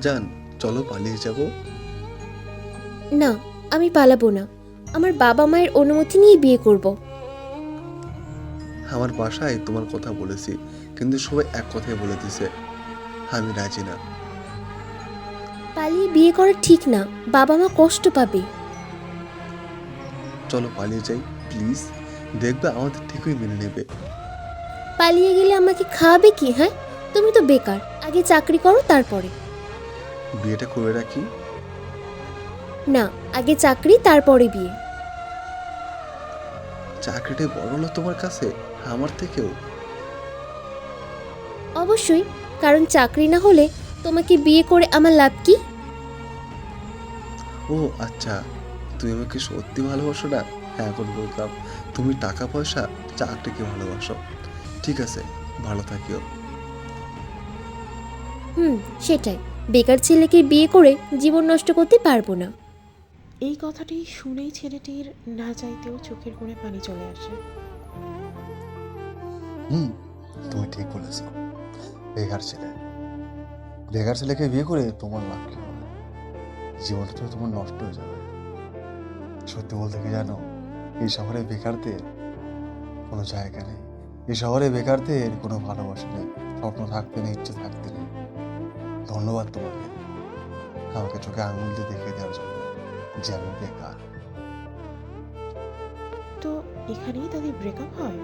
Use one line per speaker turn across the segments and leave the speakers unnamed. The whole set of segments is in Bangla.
জান, চলো পালিয়ে যাব।
না, আমি পালাবো না। আমার বাবা মায়ের অনুমতি নিয়ে বিয়ে করব।
আমার বাসায় তোমার কথা বলেছি, কিন্তু সবাই এক কথাই বলে দিছে আমি রাজি না।
পালিয়ে বিয়ে করা ঠিক না, বাবা মা কষ্ট পাবে।
চলো পালিয়ে যাই প্লিজ, দেখবে আমাদের ঠিকই মেনে নেবে।
পালিয়ে গেলে আমাকে খাওয়াবে কি? হ্যাঁ, তুমি তো বেকার, আগে চাকরি করো তারপরে।
বিয়েটা করে রাখি।
না, আগে চাকরি তারপরে বিয়ে।
চাকরিটাই বড় হলো তোমার কাছে আমার থেকেও।
অবশ্যই, কারণ চাকরি না হলে তোমাকে বিয়ে করে আমার লাভ কি?
ও আচ্ছা, তুমি আমাকে সত্যি ভালোবাসো না? হ্যাঁ, এখন বুঝলাম। তুমি টাকা পয়সা, চাকরিকে ভালোবাসো। ঠিক আছে, ভালো থাকিও।
হুম, সেটাই। বেকার ছেলেকে বিয়ে করে জীবন নষ্ট করতে পারবো না।
এই কথাটি শুনেই ছেলেটির না চাইতেও চোখের কোণে পানি চলে আসে।
হুম, তুমি ঠিক বলেছো। বেকার ছেলে, বেকার ছেলেকে বিয়ে করে তোমার লাভ কি হবে? জীবনটা তো তোমার নষ্ট হয়ে যাবে। সত্যি বলতে কি জানো, এই শহরে বেকারদের কোনো জায়গা নেই। এই শহরে বেকারদের কোনো ভালোবাসা নেই, স্বপ্ন থাকতে নেই, ইচ্ছে থাকতে নেই। ধন্যবাদ তোমাকে আমাকে চোখে আঙুল দিয়ে দেখিয়ে দেওয়ার জন্য যে আমি বেকার।
তো এখানেই তাদের ব্রেকআপ হয়।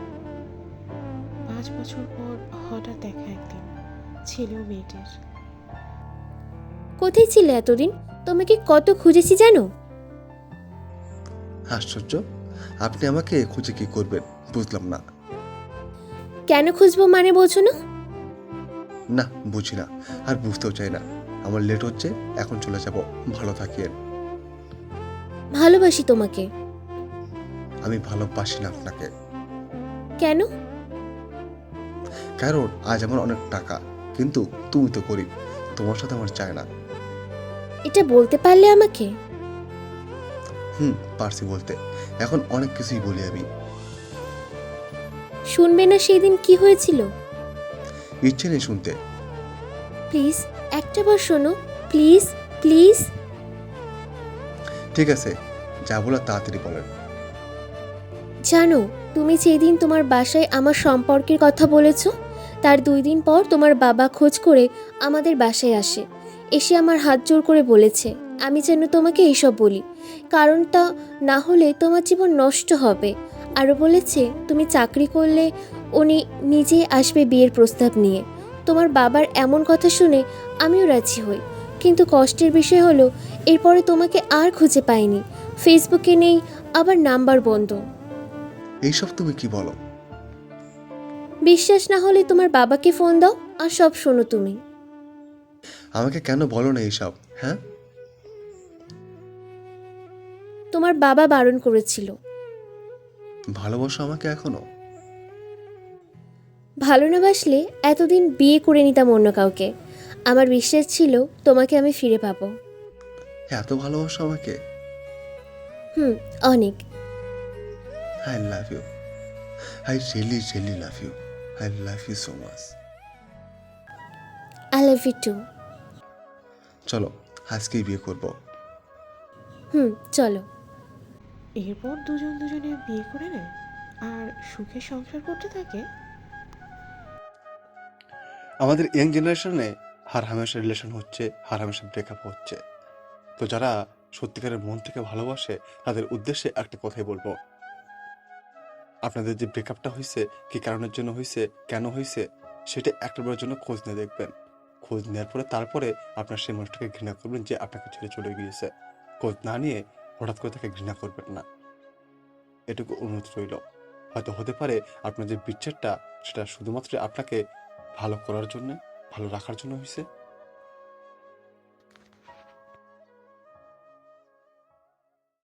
5 বছর পর হঠাৎ দেখা একদিন, ছেলে ও মেয়েটির।
কোথায় ছিলে এতদিন? তোমাকে কত খুঁজেছি জানো?
আশ্চর্য, আপনি আমাকে খুঁজে কি করবেন বুঝলাম না।
কেন খুঁজবো মানে বোঝো না?
না, বুঝি না, আর বুঝতেও চাই না। আমার লেট হচ্ছে, এখন চলে যাব। ভালো থাকিয়েন।
ভালোবাসি তোমাকে।
আমি ভালোবাসি না আপনাকে।
কেন?
কারণ আজ আমার অনেক টাকা, কিন্তু তুমি তো গরিব। তোমার সাথে আমার চায় না।
এটা বলতে পারলে আমাকে?
পারছি বলতে। এখন অনেক কিছুই বলি আমি।
শুনবে না সেই দিন কি হয়েছিল?
ইচ্ছে নেই শুনতে।
প্লিজ, একটা বার শোনো। Please, please.
ঠিক আছে, যা বলার তাড়াতাড়ি বলেন।
জানো, তুমি যেদিন তোমার বাসায় আমার সম্পর্কের কথা বলেছ, তার 2 দিন পর তোমার বাবা খোঁজ করে আমাদের বাসায় আসে। এসে আমার হাত জোর করে বলেছে আমি যেন তোমাকে এইসব বলি, কারণটা না হলে তোমার জীবন নষ্ট হবে। আরও বলেছে তুমি চাকরি করলে উনি নিজে আসবে বিয়ের প্রস্তাব নিয়ে। তোমার বাবার এমন কথা শুনে আমিও রাজি হই, কিন্তু কষ্টের বিষয় হলো এরপরে তোমাকে আর খুঁজে পাইনি। ফেসবুকে নেই, আবার নাম্বার বন্ধ।
এইসব তুমি কি বলো?
বিশ্বাস না হলে তোমার বাবাকে ফোন দাও, আর সব শোনো তুমি।
আমাকে কেন বলো না এইসব? হ্যাঁ,
তোমার বাবা বারণ করেছিল।
ভালোবাসো আমাকে এখনো?
ভালো না বাসলে এতদিন বিয়ে করে নিতাম অন্য কাউকে। আমার বিশ্বাস ছিল তোমাকে আমি ফিরে পাবো।
এত ভালোবাসো আমাকে?
হুম, অনেক।
I love you. I really really love you. I love you so much.
I love you too.
চলো, আজকেই বিয়ে করব।
চলো।
এরপর দুজন দুজনে বিয়ে করে নেয় আর সুখে সংসার করতে থাকে।
আমাদের ইয়াং জেনারেশনে হার হামেশা রিলেশন হচ্ছে, হার হামেশা ব্রেকআপ হচ্ছে। তো যারা সত্যিকারের মন থেকে ভালোবাসে তাদের উদ্দেশ্যে একটা কথাই বলবো, আপনাদের যে ব্রেকআপটা হয়েছে, কি কারণের জন্য হয়েছে, কেন হয়েছে, সেটা একটাবারের জন্য খোঁজ নিয়ে দেখবেন। খোঁজ নেওয়ার পরে তারপরে আপনার সেই মানুষটাকে ঘৃণা করবেন যে আপনাকে ছেড়ে চলে গিয়েছে। খোঁজ না নিয়ে হঠাৎ করে তাকে ঘৃণা করবেন না, এটুকু অনুরোধ রইল। হয়তো হতে পারে আপনার যে বিচ্ছেদটা, সেটা শুধুমাত্র আপনাকে ভালো করার জন্য, ভালো রাখার জন্য হয়েছে।